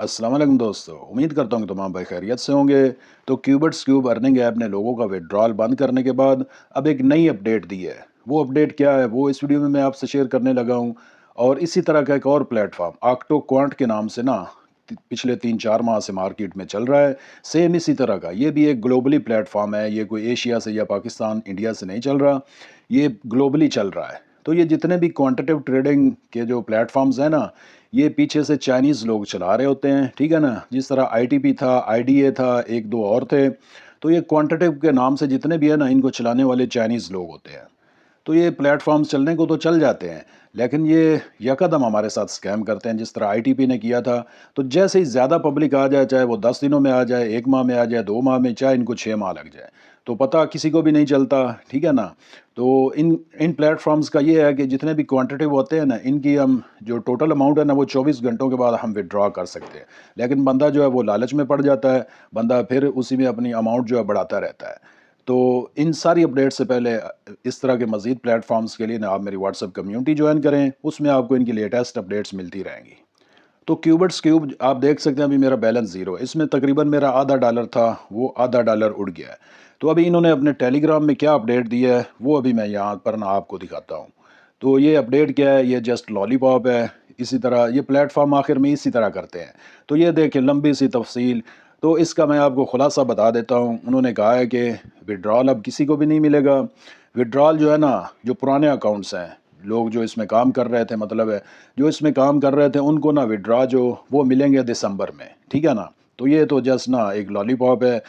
अस्सलाम वालेकुम दोस्तों, उम्मीद करता हूँ कि तमाम भाई खैरियत से होंगे। तो क्यूबिट्स क्यूब अर्निंग ऐप ने लोगों का विड्रॉल बंद करने के बाद अब एक नई अपडेट दी है। वो अपडेट क्या है, वो इस वीडियो में मैं आपसे शेयर करने लगा हूँ। और इसी तरह का एक और प्लेटफॉर्म ऑक्टो क्वांट के नाम से ना पिछले 3-4 माह से मार्केट में चल रहा है। सेम इसी तरह का ये भी एक ग्लोबली प्लेटफॉर्म है। ये कोई एशिया से या पाकिस्तान, इंडिया से नहीं चल रहा, ये ग्लोबली चल रहा है। तो ये जितने भी क्वांटिटेटिव ट्रेडिंग के जो प्लेटफॉर्म्स हैं ना, ये पीछे से चाइनीज़ लोग चला रहे होते हैं, ठीक है ना? जिस तरह आईटीपी था, आईडीए था, 1-2 और थे। तो ये क्वांटिटेटिव के नाम से जितने भी है ना, इनको चलाने वाले चाइनीज़ लोग होते हैं। तो ये प्लेटफ़ॉर्म्स चलने को तो चल जाते हैं, लेकिन ये यकदम हमारे साथ स्कैम करते हैं, जिस तरह आईटीपी ने किया था। तो जैसे ही ज़्यादा पब्लिक आ जाए, चाहे वो 10 दिनों में आ जाए, 1 माह में आ जाए, 2 माह में, चाहे इनको 6 माह लग जाए, तो पता किसी को भी नहीं चलता, ठीक है ना? तो इन इन प्लेटफ़ॉर्म्स का ये है कि जितने भी क्वांटिटेटिव होते हैं ना, इनकी हम जो टोटल अमाउंट है ना, वो 24 घंटों के बाद हम विथड्रॉ कर सकते हैं। लेकिन बंदा जो है वो लालच में पड़ जाता है, बंदा फिर उसी में अपनी अमाउंट जो है बढ़ाता रहता है। तो इन सारी अपडेट से पहले इस तरह के मज़ीद प्लेटफ़ॉर्म्स के लिए ना आप मेरी व्हाट्सएप कम्युनिटी जॉइन करें, उसमें आपको इनकी लेटेस्ट अपडेट्स मिलती रहेंगी। तो क्यूबिट्स क्यूब आप देख सकते हैं, अभी मेरा बैलेंस ज़ीरो है। इसमें तकरीबन मेरा आधा डॉलर था, वो आधा डॉलर उड़ गया है। तो अभी इन्होंने अपने टेलीग्राम में क्या अपडेट दी है, वो अभी मैं यहाँ पर ना आपको दिखाता हूँ। तो ये अपडेट क्या है, ये जस्ट लॉलीपॉप है। इसी तरह ये प्लेटफ़ॉर्म आखिर में इसी तरह करते हैं। तो ये देखें लंबी सी तफ़सील। तो इसका मैं आपको खुलासा बता देता हूँ। उन्होंने कहा है कि विथड्रॉल अब किसी को भी नहीं मिलेगा। विथड्रॉल जो है ना, जो पुराने अकाउंट्स हैं, लोग जो इसमें काम कर रहे थे, मतलब है जो इसमें काम कर रहे थे, उनको ना विथड्रॉ जो वो मिलेंगे दिसंबर में, ठीक है ना? तो ये तो जस्ट ना एक लॉलीपॉप है।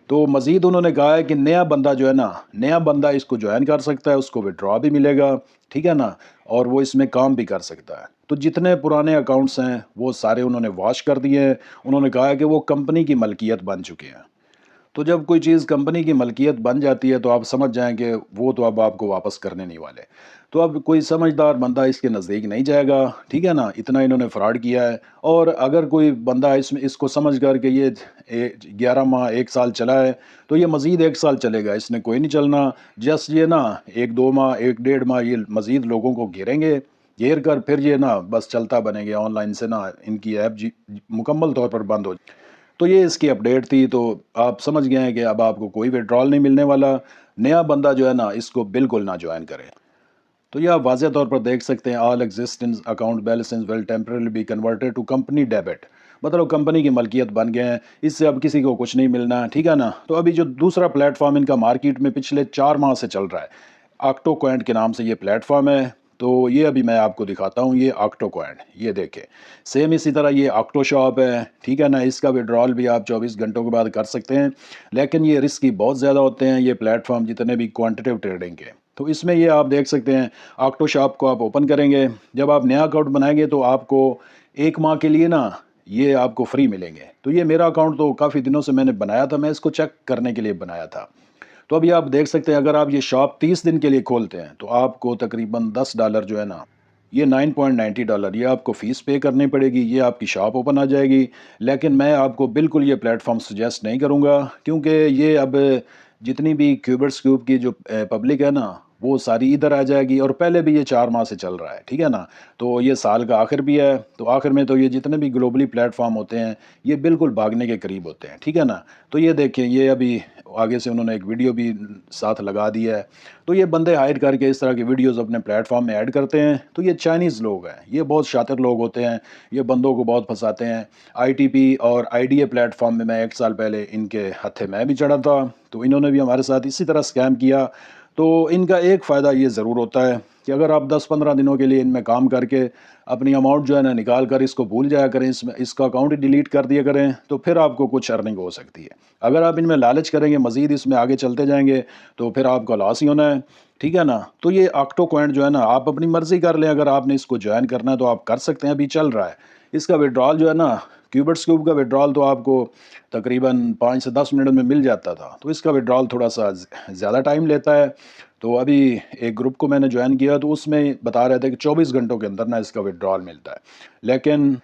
तो मज़ीद उन्होंने कहा है कि नया बंदा जो है ना, नया बंदा इसको जॉइन कर सकता है, उसको विथड्रॉ भी मिलेगा, ठीक है ना? और वो इसमें काम भी कर सकता है। तो जितने पुराने अकाउंट्स हैं, वो सारे उन्होंने वॉश कर दिए हैं। उन्होंने कहा है कि वो कंपनी की मलकियत बन चुके हैं। तो जब कोई चीज़ कंपनी की मलकियत बन जाती है, तो आप समझ जाएँ कि वो तो अब आपको वापस करने नहीं वाले। तो अब कोई समझदार बंदा इसके नज़दीक नहीं जाएगा, ठीक है ना? इतना इन्होंने फ्रॉड किया है। और अगर कोई बंदा इसमें इसको समझ कर के ये 11 माह 1 साल चला है, तो ये मज़ीद 1 साल चलेगा, इसने कोई नहीं चलना। जस्ट ये ना 1-2 माह, 1 डेढ़ माह ये मज़ीद लोगों को घेरेंगे, घेर कर फिर ये ना बस चलता बनेंगे ऑनलाइन से ना इनकी ऐप मुकम्मल तौर पर बंद हो। तो ये इसकी अपडेट थी। तो आप समझ गए हैं कि अब आपको कोई विड्रॉल नहीं मिलने वाला। नया बंदा जो है ना, इसको बिल्कुल ना जॉइन करे। तो ये आप वाज़ह तौर पर देख सकते हैं, all existing account balances will temporarily be converted to company debit. मतलब कंपनी की मलकियत बन गए हैं, इससे अब किसी को कुछ नहीं मिलना, ठीक है ना? तो अभी जो दूसरा प्लेटफ़ॉर्म इनका मार्केट में पिछले 4 माह से चल रहा है, ऑक्टोकॉइंट के नाम से ये प्लेटफ़ॉर्म है। तो ये अभी मैं आपको दिखाता हूँ, ये ऑक्टोकॉइंट, ये देखें। सेम इसी तरह ये ऑक्टो शॉप है, ठीक है ना? इसका विड्रॉल भी आप 24 घंटों के बाद कर सकते हैं, लेकिन ये रिस्की बहुत ज़्यादा होते हैं, ये प्लेटफ़ॉर्म जितने भी क्वांटिटेटिव ट्रेडिंग के। तो इसमें ये आप देख सकते हैं, ऑक्टो शॉप को आप ओपन करेंगे, जब आप नया अकाउंट बनाएँगे तो आपको 1 माह के लिए ना ये आपको फ्री मिलेंगे। तो ये मेरा अकाउंट तो काफ़ी दिनों से मैंने बनाया था, मैं इसको चेक करने के लिए बनाया था। तो अभी आप देख सकते हैं, अगर आप ये शॉप 30 दिन के लिए खोलते हैं, तो आपको तकरीबन $10 जो है ना, ये $9.90 ये आपको फ़ीस पे करनी पड़ेगी, ये आपकी शॉप ओपन आ जाएगी। लेकिन मैं आपको बिल्कुल ये प्लेटफ़ॉर्म सजेस्ट नहीं करूँगा, क्योंकि ये अब जितनी भी क्यूबर्स क्यूब की जो पब्लिक है ना, वो सारी इधर आ जाएगी। और पहले भी ये 4 माह से चल रहा है, ठीक है ना? तो ये साल का आखिर भी है, तो आखिर में तो ये जितने भी ग्लोबली प्लेटफ़ॉर्म होते हैं, ये बिल्कुल भागने के करीब होते हैं, ठीक है ना? तो ये देखें, ये अभी आगे से उन्होंने एक वीडियो भी साथ लगा दी है। तो ये बंदे हायर करके इस तरह की वीडियोज़ अपने प्लेटफ़ॉर्म में ऐड करते हैं। तो ये चाइनीज़ लोग हैं, ये बहुत शातिर लोग होते हैं, ये बंदों को बहुत फँसाते हैं। आईटीपी और आईडीए प्लेटफ़ॉर्म में मैं 1 साल पहले इनके हत्थे मैं भी चढ़ा था, तो इन्होंने भी हमारे साथ इसी तरह स्कैम किया। तो इनका एक फ़ायदा ये ज़रूर होता है कि अगर आप 10-15 दिनों के लिए इनमें काम करके अपनी अमाउंट जो है ना निकाल कर इसको भूल जाया करें, इसमें इसका अकाउंट ही डिलीट कर दिया करें, तो फिर आपको कुछ अर्निंग हो सकती है। अगर आप इनमें लालच करेंगे, मज़ीद इसमें आगे चलते जाएँगे, तो फिर आपको लॉस ही होना है, ठीक है ना? तो ये ऑक्टो कॉइंट जो है ना, आप अपनी मर्ज़ी कर लें, अगर आपने इसको जॉइन करना है तो आप कर सकते हैं, अभी चल रहा है। इसका विथड्रॉल जो है ना, क्यूबिट्स क्यूब का विथड्रॉल तो आपको तकरीबन 5 से 10 मिनट में मिल जाता था, तो इसका विथड्रॉल थोड़ा-सा ज़्यादा टाइम लेता है। तो अभी एक ग्रुप को मैंने जॉइन किया, तो उसमें बता रहे थे कि 24 घंटों के अंदर ना इसका विथड्रॉल मिलता है। लेकिन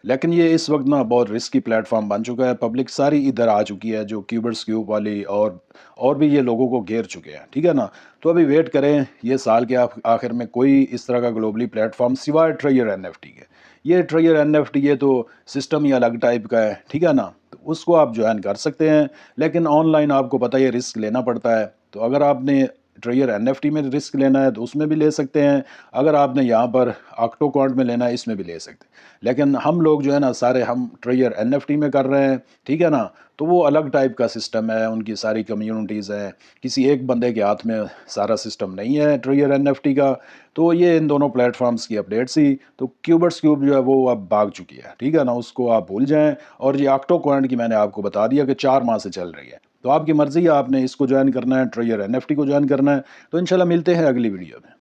लेकिन ये इस वक़्त ना बहुत रिस्की प्लेटफ़ॉर्म बन चुका है, पब्लिक सारी इधर आ चुकी है, जो क्यूबर्स क्यूब वाली और भी ये लोगों को घेर चुके हैं, ठीक है ना? तो अभी वेट करें, ये साल के आखिर में कोई इस तरह का ग्लोबली प्लेटफ़ॉर्म सिवाय ट्रेजर एनएफटी के, ये ट्रेयर एनएफटी ये तो सिस्टम ही अलग टाइप का है, ठीक है ना? तो उसको आप जॉइन कर सकते हैं, लेकिन ऑनलाइन आपको पता ही है रिस्क लेना पड़ता है। तो अगर आपने ट्रेयर एनएफटी में रिस्क लेना है तो उसमें भी ले सकते हैं, अगर आपने यहाँ पर ऑक्टोकॉइंट में लेना है इसमें भी ले सकते हैं। लेकिन हम लोग जो है ना सारे हम ट्रेयर एनएफटी में कर रहे हैं, ठीक है ना? तो वो अलग टाइप का सिस्टम है, उनकी सारी कम्युनिटीज़ हैं, किसी एक बंदे के हाथ में सारा सिस्टम नहीं है ट्रेयर एनएफटी का। तो ये इन दोनों प्लेटफ़ॉर्म्स की अपडेट्स थी, तो क्यूबर्स क्यूब जो है वो अब भाग चुकी है, ठीक है ना? उसको आप भूल जाएँ और ये ऑक्टोकॉइंट की मैंने आपको बता दिया कि 4 माह से चल रही है। तो आपकी मर्ज़ी है आपने इसको जॉइन करना है, ट्रेयर एनएफटी को जॉइन करना है, तो इंशाल्लाह मिलते हैं अगली वीडियो में।